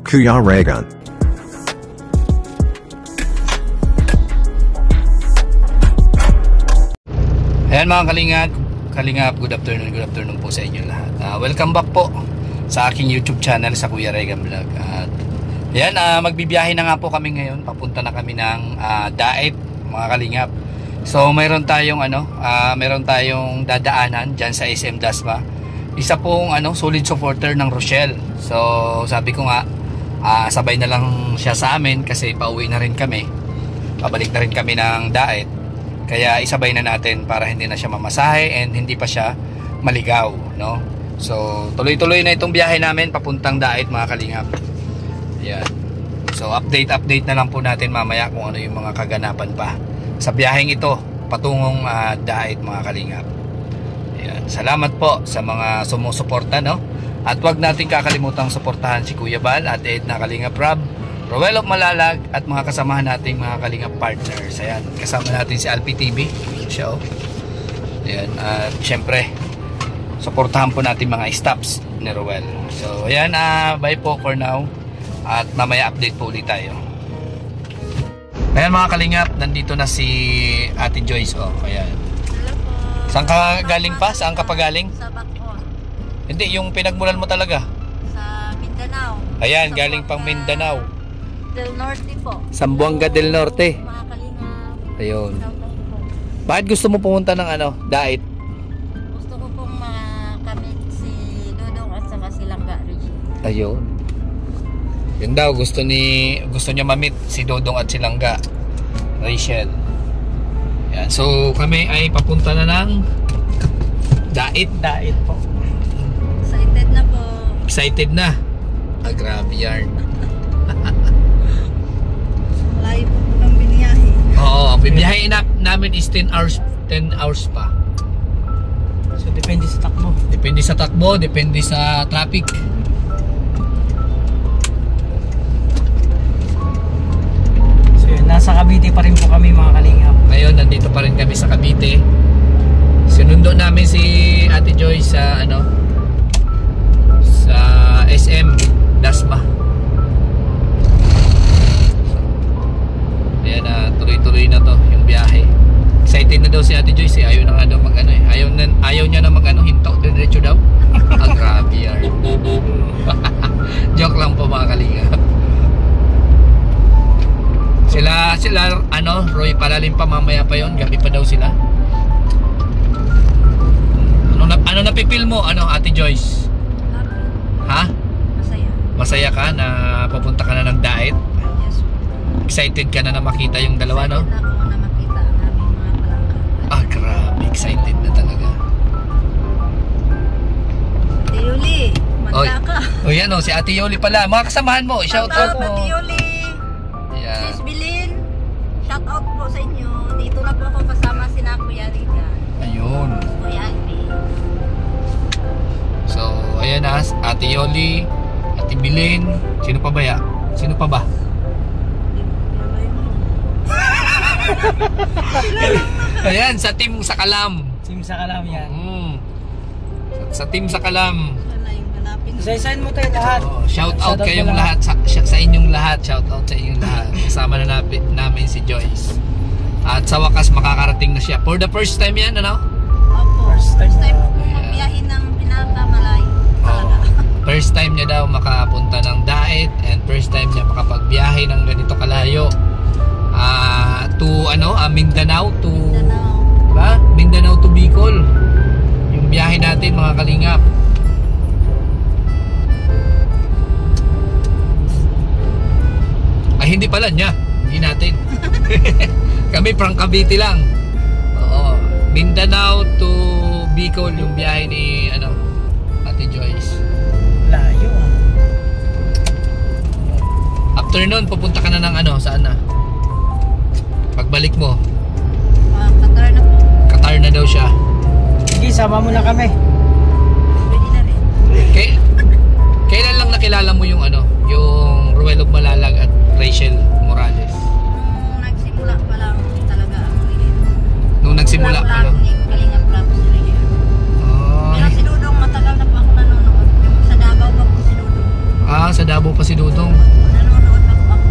Kuya Regan. Ayan mga kalingap, good afternoon po sa inyo lahat. Welcome back po sa aking YouTube channel sa Kuya Regan Vlog. At ayan, magbibiyahe na nga po kami ngayon. Papunta na kami ng Daet mga kalingap. So mayroon tayong dadaanan diyan sa SM Dasma. Isa pong solid supporter ng Rochelle. So sabi ko nga sabay na lang siya sa amin kasi pauwi na rin kami. Pabalik na rin kami ng Daet. Kaya isabay na natin para hindi na siya mamasahe and hindi pa siya maligaw, no? So tuloy-tuloy na itong biyahe namin papuntang Daet mga kalingap. Ayan. So update na lang po natin mamaya kung ano yung mga kaganapan pa sa biyaheng ito patungong Daet mga kalingap. Ayan. Salamat po sa mga sumusuporta, no? At wag natin kakalimutang suportahan si Kuya Bal at Edna Kalingap Rob, Roel of Malalag at mga kasamahan nating mga kalingap partners. Ayan, kasama natin si Alpi TV show. Ayan, at syempre suportahan po natin mga stops ni Roel. So ayan, bye po for now. At mamaya update po ulit tayo. Ayan mga kalingap, nandito na si Ate Joyce. Oh, ayan. Hello po. Saan ka galing pa? Saan ka pa galing? Sa Bacon. Hindi, yung pinagmulan mo talaga. Sa Mindanao. Ayan, galing pang Mindanao. Del Norte po. Sambuanga del Norte. Mga kalingap. Ayun. Shoutout po. Bakit gusto mo pumunta ng Daet? Gusto ko pong makamit si Dodong at saka si Langga Rizal. Ayun. Yun daw, gusto niya ma-meet si Dodong at si Langga Rachel. Yan. So kami ay papunta na ng Daet po. Excited na po. Excited na. Grabe yarn. Layo po po ng biniyahe. Oo, ang bibiyahin namin is 10 hours pa. So depende sa takbo. Depende sa takbo, depende sa traffic. So yun, nasa Cavite pa rin po kami mga kalingap. Ngayon nandito pa rin kami sa Cavite. Sinundo namin si Ate Joyce sa sa SM Dasma. Ayan na, tuloy-tuloy na to yung biyahe. Excited na daw si Ate Joyce. Ayaw na nga daw ayaw niya na hinto diretso daw. Ang grabe yan. Joke lang po mga kalingap. Sila Roy Palalim pa mamaya pa yon, gabi pa daw sila. Ano napipil mo Ate Joyce? Happy. Ha? Masaya. Masaya ka na pupunta ka na ng Daet? Yes po. Excited ka na makita yung dalawa, no? Excited na ako na makita ang aming mga palangka. Grabe, excited na talaga. Ate Yuli, manda ka. O yan si Ate Yoli pala. Mga kasamahan mo, shout out mo. Ate Yuli. Ayan. Sis Bilin, shout out po sa inyo. Dito na po ako kasama si Kuya Regan. Ayun. Kuya Alpi. So, ayan Ate Yoli, Ate Bilin. Sino pa ba ya? Sino pa ba? Ayan, sa team sa Kalam. Team sa Kalam yan. Sa team sa Kalam. Wala yung hanapin. Isa-isahin mo tayo lahat. Shout out kayong lahat sa inyong lahat. Shout out sa inyong lahat. Kasama na namin si Joyce. At sa wakas makakarating na siya. For the first time yan, Opo. First time po magbiyahin ng pinakamalayo. First time niya daw makapunta ng Daet and first time niya makapagbiyahe ng ganito kalayo. To Mindanao to Mindanao to Bicol. Yung biyahe natin mga kalingap. Ay hindi pala niya. Hindi natin. Kami from Cavite lang. Oo. Mindanao to Bicol yung biyahe ni Ate Joyce. Layo. After nun, pupunta ka na ng saan na? Pagbalik mo, Qatar na po. Qatar na daw siya. Sige, sama mo na kami. Pwede na rin. Kailan lang nakilala mo yung yung Ruel of Malalag at Rachel Morales? Nung nagsimula pa lang talaga ang Nung nagsimula pa lang? ni Kalingap Rob sila yun. Pero si Dudong matagal na pa ako nanonood. Yung sa Davao pa po si Dudong. Sa Davao pa si Dudong. Nanonood na po ako.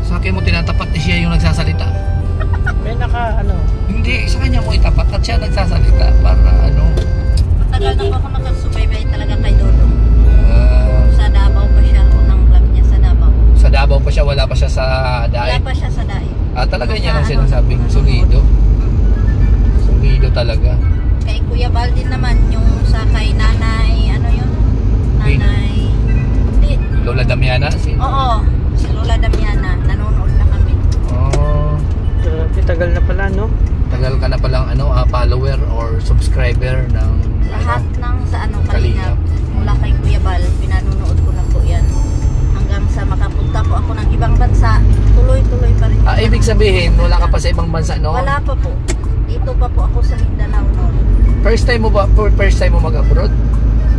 Sa akin mo tinatapat ni siya yung nagsasalita. May naka ano. Hindi, sa kanya mo itapat at siya nagsasalita para ano. Matagal na po ako nakasubaybay talaga kay Dodong. ah, Sa Davao pa siya, unang vlog niya sa Davao. sa Davao pa siya, wala pa siya sa Wala Daig. pa siya sa Daig. Talaga niya lang Sa sinasabing solido. Solido talaga. Kay Kuya Baldin naman, yung sa kay Nanay, ano yun? Nanay... Hindi. Lola Damiana. Oo, si Lola Damiana. Nanonood na kami. Oh, Grabe, tagal na pala, no? tagal ka na palang follower or subscriber ng Lahat ng sa ano, Kalingap. Kalingap. Mula kay Kuya Bal, pinanonood ko na po yan. Hanggang sa makapunta po ako ng ibang bansa, tuloy-tuloy pa rin. Ibig sabihin, wala ka pa sa ibang bansa noon? Wala pa po. Dito pa po ako sa Mindanao noon. First time mo mag-abroad?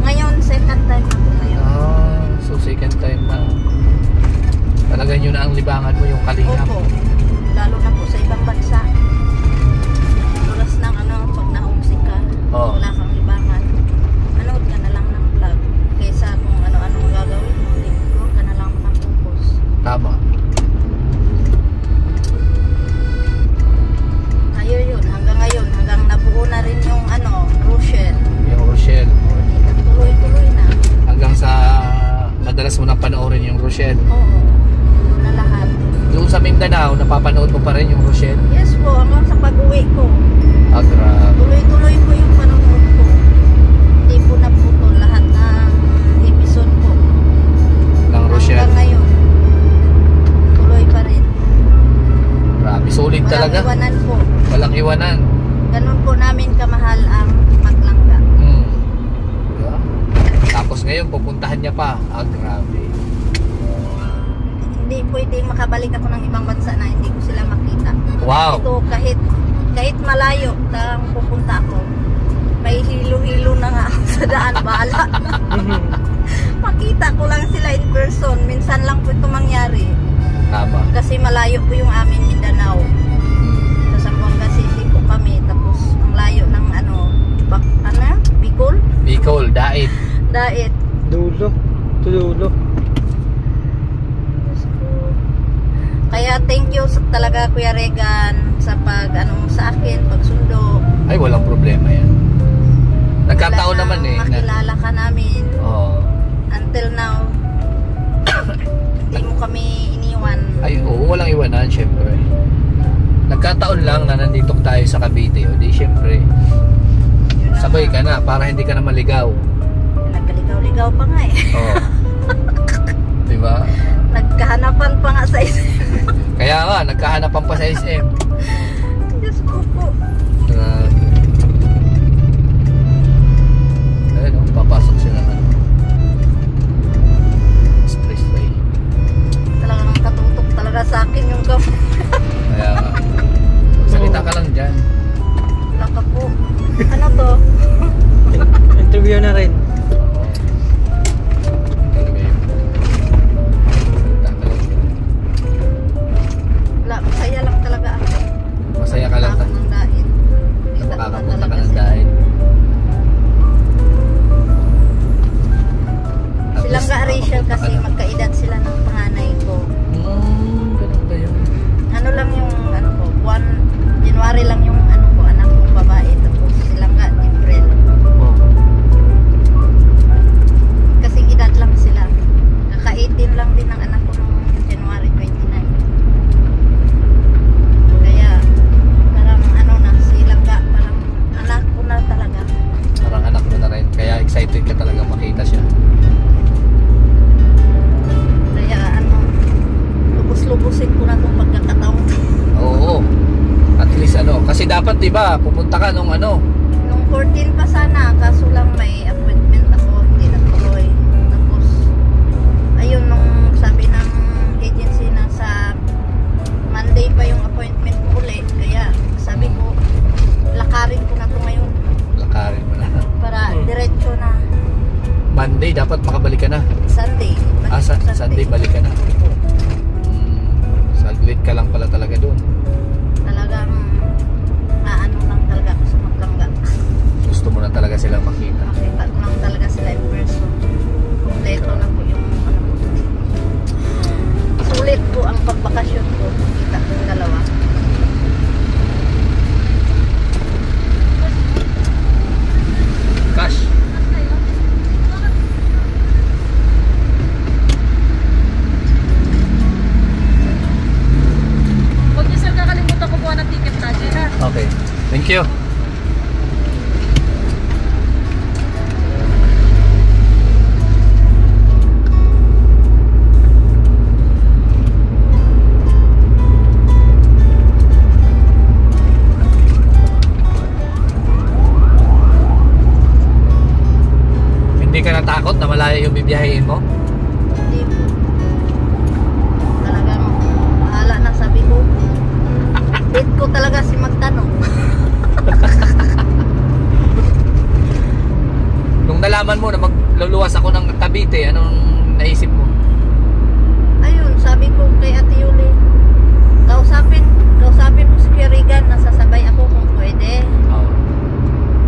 Ngayon, second time na po ngayon. So second time na. Talagang yun na ang libangan mo, yung Kalingap. Opo. Lalo na po sa ibang bansa. Oras ng pag na-homesick ka, Oo. wala kang libangan. Manood ka na lang ng vlog. Kaysa kung ano-anong gagawin mo, doon ka na lang mag-focus. Tama. Ayun yun, hanggang ngayon, hanggang nabuo na rin yung Rochelle. Yung Rochelle. Tuloy-tuloy na. Hanggang sa madalas mo nang panoorin yung Rochelle. Oo. Doon na lahat. Doon sa Mindanao, napapanood mo pa rin yung Rochelle? Yes po, hanggang sa pag-uwi ko. Grabe. Tuloy-tuloy po yung panonood ko. Hindi po naputol lahat ng episode po. Ng Rochelle. Hanggang ngayon, tuloy pa rin. Grabe, solid Walang talaga. iwanan po. Walang iwanan. Ganun po namin kamahal ang maglangga. Diba? Tapos ngayon, pupuntahan niya pa. Grabe. Hindi pwedeng makabalik ako ng ibang bansa na hindi ko sila makita. Wow. Ito kahit malayo tang pupunta ako, may hilo-hilo na nga ako sa daan, bahala na. Makita ko lang sila in person. Minsan lang po ito mangyari. Tama. Kasi malayo po yung amin Mindanao. Sa Zamboanga City po kami. Tapos ang layo ng Bicol? Bicol, Daig. Daet. Dulo. Tululo. Kaya thank you talaga Kuya Regan sa sa akin, pagsundo. Ay, walang problema yan. Nagkataon Wala naman nang eh. makilala ka namin. Oo. Until now, hindi mo kami iniwan. Ay, oo, walang iwanan, syempre. Nagkataon lang na nandito tayo sa Cavite. O di, syempre, Yun na sabay nga. ka na para hindi ka na maligaw. Nagkaligaw-ligaw pa nga eh. Oo. Diba? Nagkahanapan pa nga sa isip. Kaya nga, nagkahanapan pa sa SM. Diyos ko po. Grabe. Ayun, papasok sila ng expressway. Talagang katutok talaga sa akin yung Kaya nga, salita ka lang dyan. Wala ka po. Ano to? Interview na rin. Oo. Talaga yun. Salita ka lang. Wala, masaya lang talaga ako. Masaya ka lang. Ako ng dahil. Makakapunta ka ng dahil. Silang ka Rachel kasi magkaedad sila ng panganay ko. Ganun ba yun? Ano lang yung ko, January lang yung ko, anak kong babae. Tapos silang ka April. Oh. Kasing edad lang sila. Kaka-18 lang din ang anak ko noong January 29. Kaya parang na, silang ka, parang anak ko na talaga. Parang anak mo na rin. Kaya excited ka talaga makita siya. Kaya lubos-lubusin ko na itong pagkakataon to. Oo. At least kasi dapat 'di ba, pupunta ka nung Nung 14 pa sana, kaso lang may appointment ako, hindi natuloy. Tapos, ayun, nung sabi ng agency na sa Monday pa yung appointment ko uli. Kaya sabi ko, lakarin ko na ito ngayon lakarin mo na. para diretso na. Monday dapat makabalik ka na. Sunday. Sunday balik ka na. Saglit ka lang pala talaga doon. Talagang lang talaga ako sa maglangga. Gusto mo na talaga silang makita. Makita ko lang talaga sila in person. Kompleto na po yung basta malayo yung bibiyahin mo? Hindi po. Talagang bahala na sabi ko. Date ko talaga si magtanong. Nung nalaman mo na magluluwas ako ng Cavite, anong naisip mo? Ayun, sabi ko kay Ate Yuli, kausapin mo si Kuya Regan, nasasabay ako kung pwede. Oo.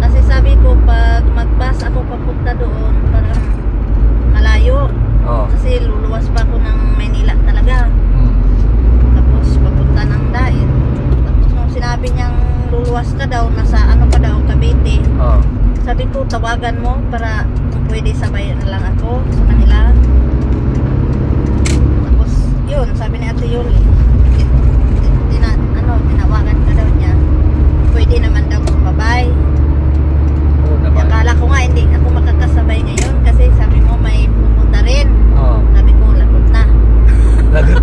Kasi sabi ko, pag mag-bus ako papunta doon, parang malayo. Oo. Kasi luluwas pa ako ng Maynila talaga. Tapos papunta ng Daet. Tapos nung sinabi niyang luluwas ka daw, nasa ano pa daw, Cavite. Oo. Sabi ko, tawagan mo para kung pwede sabay na lang ako sa kanila. Tapos, yun, sabi ni Ate Yuli, tinawagan ka daw niya. Pwede naman daw sumabay. Oo naman. Akala ko nga, hindi ako makakasabay ngayon kasi sabi mo may pupunta rin. Oo. Sabi ko, lagot na. Lagot.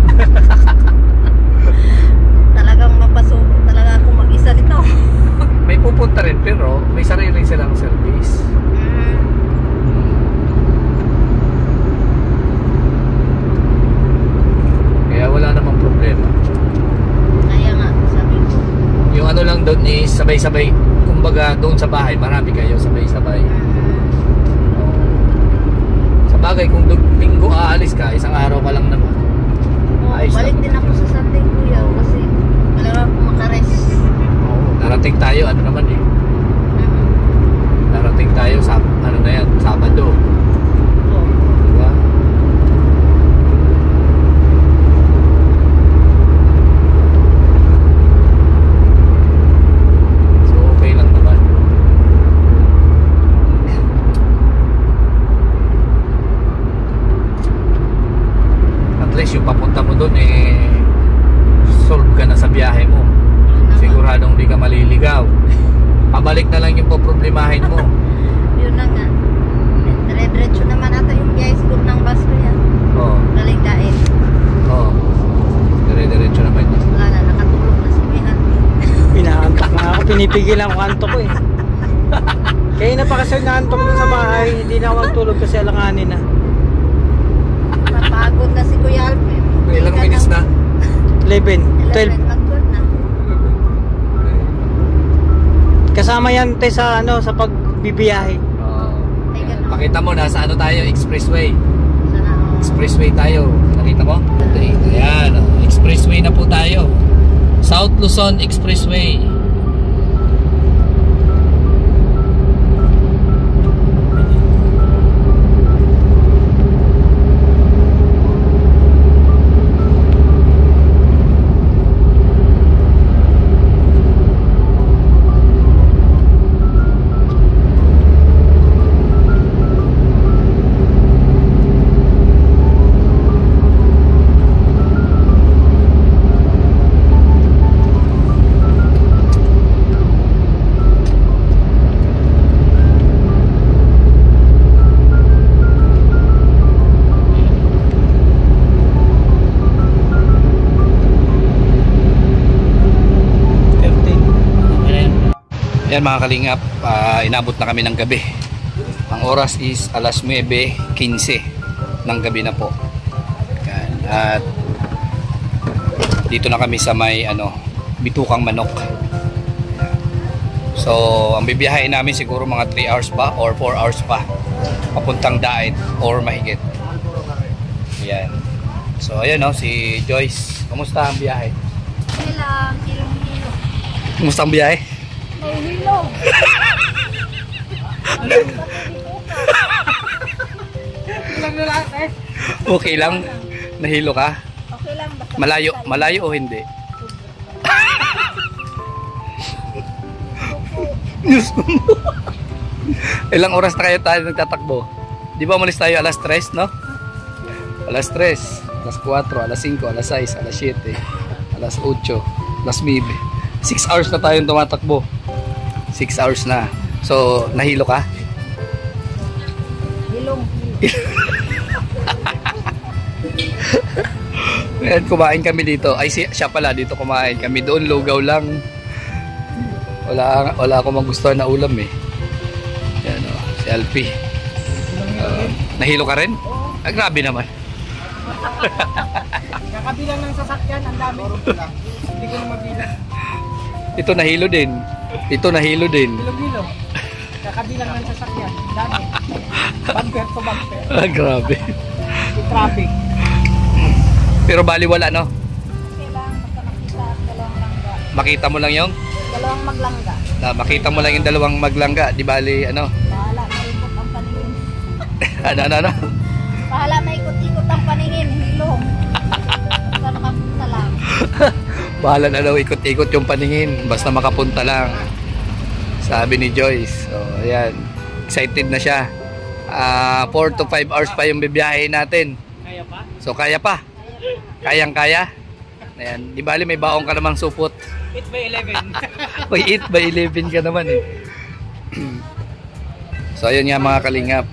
Talagang mapasuko talaga ako mag-isa nito. May pupunta rin pero may sarili silang service. Kaya wala namang problema. Kaya nga, sabi ko. Yung ano lang doon is sabay-sabay. Kumbaga doon sa bahay, marami kayo sabay-sabay. Sa bagay, kung linggo aalis ka, isang araw ka lang naman. Ayos Balik lang. din ako sa Sunday, Kuya, kasi talaga ako makarest. Oo, narating tayo, ano naman eh. Narating tayo sa, ano na yan, Sabado. Oo. Diba? So, okay lang naman. At least yung papunta mo doon eh, solve ka na sa biyahe mo. Siguradong di ka maliligaw. Pabalik na lang yung poproblemahin mo. Yun na nga. Dire-diretso naman ata yung biyahe siguro ng bus ko yan. Oo. Galing Daet. Oo. Dire-diretso naman yun. Wala na, nakatulog na si Bihan. Pinaantok na ako. Pinipigilan ko antok ko eh. Kaya na pa kasi naantok na sa bahay. Hindi na ako magtulog kasi alanganin na. Napagod na si Kuya Alvin. Ilang minutes na? 11, 12. 11, mag-12 na. Kasama yan te sa ano sa pagbibiyahe. Oo. Ay, ganun. Pakita mo, nasa ano tayo? Expressway. Sana, oh. Expressway tayo. Nakita mo? Ayan. Expressway na po tayo. South Luzon Expressway. Yan mga kalingap, inabot na kami ng gabi. Ang oras is alas 9:15 ng gabi na po. Yan. At dito na kami sa may Bitukang Manok. So ang bibiyahin namin siguro mga 3 hours pa or 4 hours pa papuntang Daet or mahigit. Yan. So ayan si Joyce. Kumusta ang biyahe? Okay lang, hilong-hilong. Kumusta ang biyahe? May hilong. Okay lang. Nahilo ka? Okay lang, basta Malayo o hindi? Diyos ko. Ilang oras na kayo tayo nagtatakbo? Di ba umalis tayo alas 3, no? Alas 3, alas 4, alas 5, alas 6, alas 7, alas 8, alas 9. 6 hours na tayong tumatakbo. 6 hours na. So, nahilo ka? hilong. Ayan, kumain kami dito. Ay, siya pala dito kumain kami. Doon lugaw lang. Wala akong magustuhan na ulam eh. Yan si Alfie. Nahilo ka rin? Ah, grabe naman. Kakabilang ng sasakyan, ang dami. Hindi ko na mabilang. Ito nahilo din. Ito nahilo din. Hilo-hilo. Kakabilang ng sasakyan, dami. Bumper to bumper. Ah, grabe. Yung traffic. Pero baliwala, no? Kailangan basta makita at dalawang langga. Makita mo lang yung Dalawang maglangga. makita mo lang yung dalawang maglangga. Di bali, ano? Bahala maikot ang paningin. Ano? Bahala maikot-ikot ang paningin. Hilong. Basta nakapunta lang. Bahala na daw ikot-ikot yung paningin. Basta makapunta lang. Sabi ni Joyce. So, ayan. Excited na siya. 4 to 5 hours pa yung bibiyahe natin. Kaya pa? So, kaya pa. Kayang-kaya. Ayan. Di bali, may baong ka namang supot. 8 by 11. May 8 by 11 ka naman eh. So, ayun nga mga kalingap.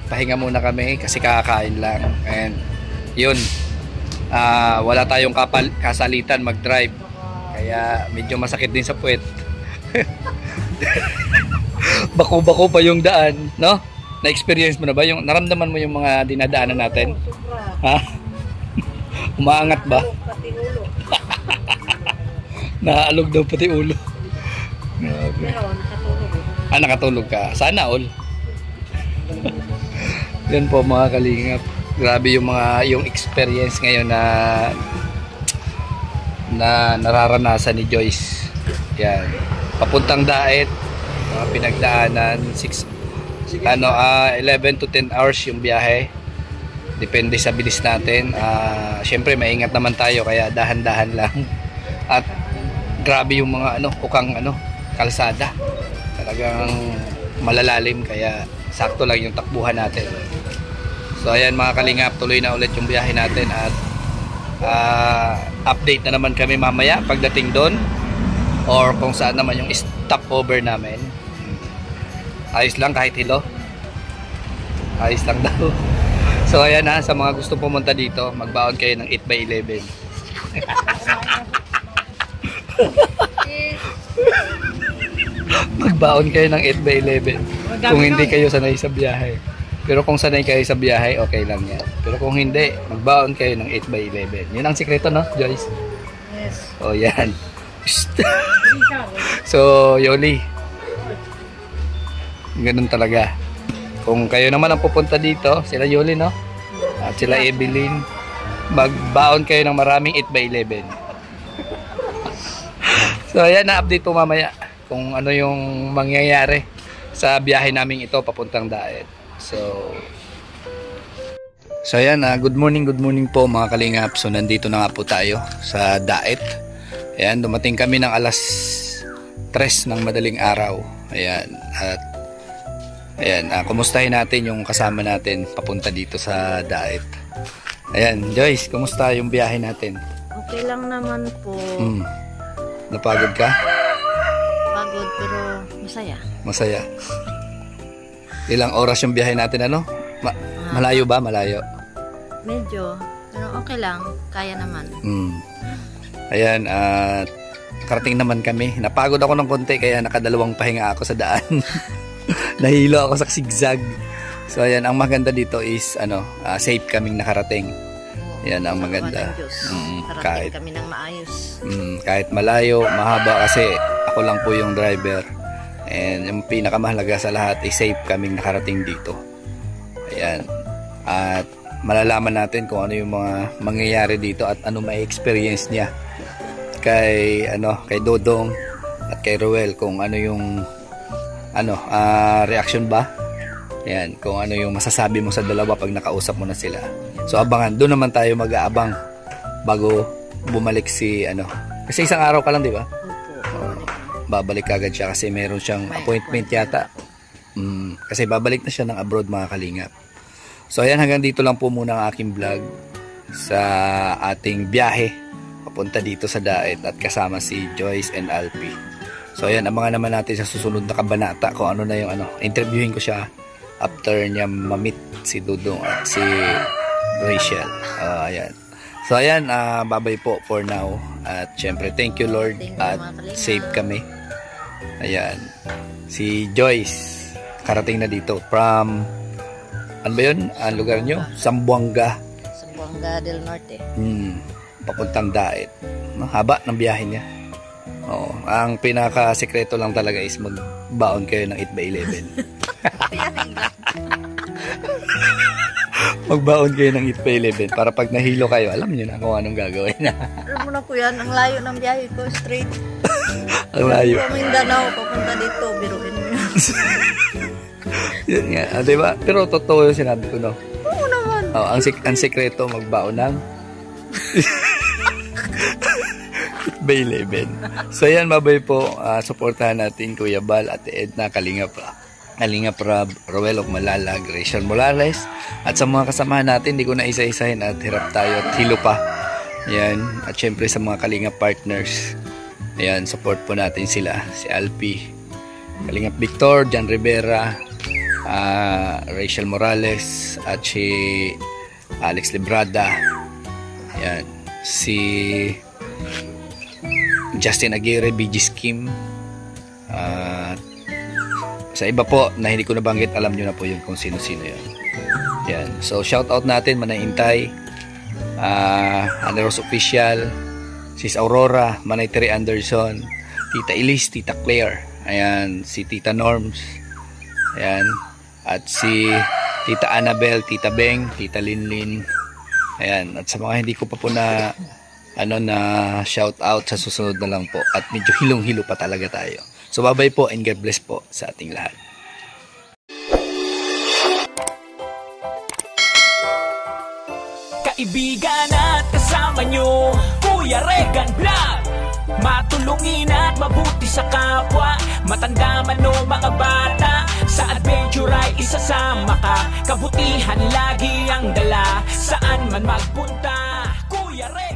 Pahinga muna kami kasi kakain lang. And, yun. Wala tayong kasalitan mag-drive. Kaya medyo masakit din sa puwet. Bako-bako pa yung daan, no? Na-experience mo na ba? Yung naramdaman mo yung mga dinadaanan natin? Sobra. Ha? Umaangat ba? Pati ulo. Nakaalog daw pati ulo. Grabe. Pero nakatulog. Nakatulog ka. Sana all. Yan po mga kalingap. Grabe yung experience ngayon na nararanasan ni Joyce. Yan. Papuntang Daet, mga pinagdaanan 11 to 10 hours yung biyahe. Depende sa bilis natin. Syempre maingat naman tayo kaya dahan-dahan lang. At grabe yung mga ukang kalsada. Talagang malalalim kaya sakto lang yung takbuhan natin. So ayan mga kalingap, tuloy na ulit yung biyahe natin at update na naman kami mamaya pagdating doon or kung saan naman yung stopover namin. Ayos lang kahit hilo. Ayos lang daw. So ayan sa mga gusto pumunta dito, magbaon kayo ng 8 by 11. Magbaon kayo ng 8 by 11 kung hindi kayo sanay sa biyahe. Pero kung sanay kayo sa biyahe, okay lang yan. Pero kung hindi, magbaon kayo ng 8 by 11. Yun ang sikreto, no, Joyce? Yes. O, yan. So, Yoli. Ganun talaga. Kung kayo naman ang pupunta dito, sila Yoli, no? At sila Evelyn, magbaon kayo ng maraming 8 by 11. So, ayan, na-update po mamaya kung ano yung mangyayari sa biyahe namin ito papuntang Daet. So ayan, good morning po mga kalingap. So nandito na nga po tayo sa Daet. Ayan, dumating kami ng alas 3 ng madaling araw. Ayan, at ayan, kumustahin natin yung kasama natin papunta dito sa Daet. Ayan, Joyce, kumusta yung biyahe natin? Okay lang naman po. Napagod ka? Pagod pero masaya. Masaya. Ilang oras yung biyahe natin, malayo ba? Malayo? Medyo. Pero okay lang. Kaya naman. Ayan, at karating naman kami. Napagod ako ng konti kaya nakadalawang pahinga ako sa daan. Nahilo ako sa zigzag. So ayan, ang maganda dito is safe kaming nakarating. Ayan ang maganda. Karating kami ng maayos. Kahit malayo, mahaba kasi ako lang po yung driver. And yung pinakamahalaga sa lahat ay safe kaming nakarating dito. Ayan. At malalaman natin kung ano yung mga mangyayari dito at ano may experience niya kay Dodong at kay Ruel, kung ano yung reaction ba. Ayan, kung ano yung masasabi mo sa dalawa pag nakausap mo na sila. So abangan, doon naman tayo mag-aabang bago bumalik kasi isang araw ka lang, di ba? Babalik agad siya kasi meron siyang appointment yata. Kasi babalik na siya ng abroad mga kalingap. So ayan, hanggang dito lang po muna ang aking vlog sa ating biyahe papunta dito sa Daet at kasama si Joyce and Alpi. So ayan, abangan naman natin sa susunod na kabanata kung ano na yung interviewin ko siya after niya ma-meet si Dudong at si Rachel. Ayan. So ayan, bye-bye po for now. At syempre, thank you Lord at safe kami. Ayan. Si Joyce, nakarating na dito from, ano ba yun? Ang lugar nyo? Zamboanga. Zamboanga del Norte. Papuntang Daet. Haba ng biyahe niya. Oo. Ang pinaka-sekreto lang talaga is magbaon kayo ng 8x11. Magbaon kayo ng 8x11 para pag nahilo kayo, alam nyo na kung anong gagawin na. Alam mo na ko yan, ang layo ng biyahe ko, straight. Ang layo. Mindanao, papunta dito, biruin mo yan. Yun nga, diba? Pero totoo yung sinabi ko, no? Oo naman. Oh, ang sekreto, magbaon ng 8x11. So yan, mabay po, suportahan natin Kuya Bal at Edna Kalingap Rab, Roel of Malalag, Rachel Morales, at sa mga kasamahan natin, hindi ko na isa-isahin at hirap tayo at hilo pa. Yan, at syempre sa mga Kalingap partners, ayan, support po natin sila, si Alpi, Kalingap Victor, Jan Rivera, Rachel Morales, at si Alex Librada, ayan, si Justin Aguirre, BG Scheme, sa iba po na hindi ko nabanggit, alam nyo na po yun kung sino-sino yun. Yan. So shout out natin Manay Intay, Aneros Official, Sis Aurora, Manay Terry Anderson, Tita Elise, Tita Claire, ayan, si Tita Norms, ayan, at si Tita Annabel, Tita Beng, Tita Linlin, ayan, at sa mga hindi ko pa po na shout out, sa susunod na lang po, at medyo hilong-hilo pa talaga tayo. So bye-bye po and God bless po sa ating lahat. Kaibigan at kasama nyo, Kuya Regan Vlog. Matulungin at mabuti sa kapwa, matanda man o mga bata, sa adventure ay isasama ka. Kabutihan lagi ang dala, saan man magpunta, Kuya Regan.